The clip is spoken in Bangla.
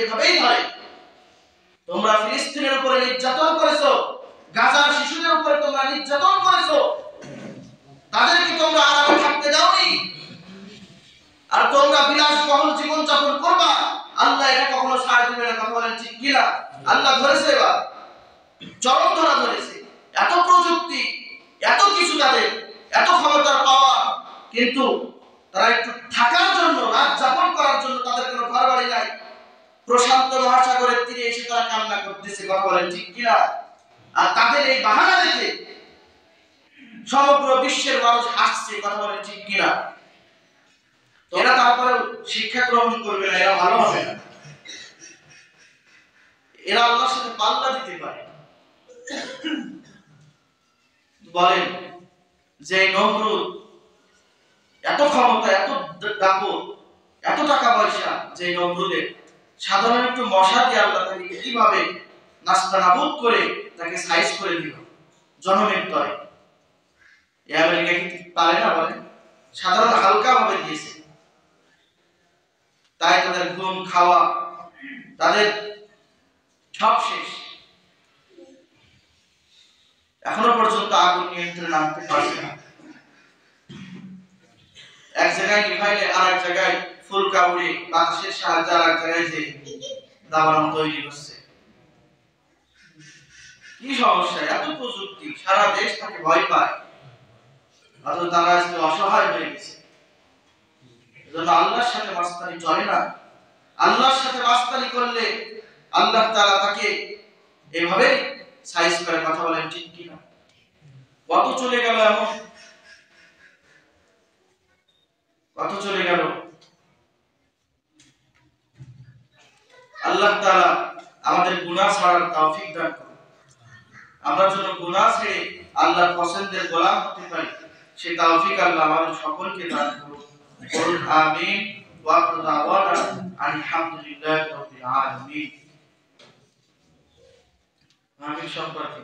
এভাবেই ধরে। তোমরা ফিলিস্তিনের উপরে নির্যাতন করেছো, গাজার শিশুদের উপরে তোমরা নির্যাতন করেছো, তাদেরকে তোমরা আরামে থাকতে দাওনি, আর তোমরা বিলাসবহুল জীবন যাপন করবা, আল্লাহ এটা কখনো ছাড় দিবে না। কথা বলেন ঠিক কিনা? আল্লাহ ধরেছে, এবার চরম ধরা ধরেছে। এত প্রযুক্তি, এত কিছু, তাদের এত ক্ষমতার পাওয়া, কিন্তু তারা একটু থাকার জন্য, রাত যাপন করার জন্য তাদের কোনো ঘর বাড়ি নাই। প্রশান্ত মহাসাগরের তীরে এসে তারা কান্না করতেছে। কথা বলেন ঠিক কিনা? আর তাদের এই বাহানা দেখে সমগ্র বিশ্বের মানুষ হাসছে। কথা বলেন ঠিক কিনা? এরা তারপরে শিক্ষা গ্রহণ করবে না, এরা ভালো হবে না, এরা আল্লাহর সাথে পাল্লা দিতে পারে। বলেন যে নমরুদ এত ক্ষমতা, এত দাপট, এত টাকা পয়সা, যে নমরুদের সাধারণ একটু মশা দিয়ে আল্লাহ তাকে কিভাবে নাস্তানাবুদ করে তাকে সাইজ করে দিল জনমের তরে। আমেরিকা কি পারে না? বলেন, সাধারণ হালকা ভাবে দিয়েছে। তাই তাদের ঘুম, খাওয়া, তাদের সব শেষ। এখনো পর্যন্ত আগুন নিয়ন্ত্রণে আনতে পারছে না। এক জায়গায় নিভাইলে আর এক জায়গায় ফুলকা উড়ে বাতাসের সাহায্যে আর এক জায়গায় যে দাবানল তৈরি করছে। কি সমস্যা? এত প্রযুক্তি, সারা দেশ তাকে ভয় পায়, অথচ তারা আজকে অসহায় হয়ে গেছে। এজন্য আল্লাহর সাথে মাস্তানি চলে না। আল্লাহর সাথে মাস্তানি করলে আল্লাহ তাআলা তাকে এভাবে সাইজ করে। কথা বলেন ঠিক কিনা? কত চলে গেল, এমন কত চলে গেল। আল্লাহ তাআলা আমাদের গুনাহ ছাড়ার তৌফিক দান করুন। আমরা যেন গুনাহ ছেড়ে আল্লাহর পছন্দের গোলাম হতে পারি, সেই তৌফিক আল্লাহ আমাদের সকলকে দান করুন। বলুন আমিন। ওয়া আখিরু দাওয়ানা আলহামদুলিল্লাহি রাব্বিল আলামিন। আমিন। সম্পর্কে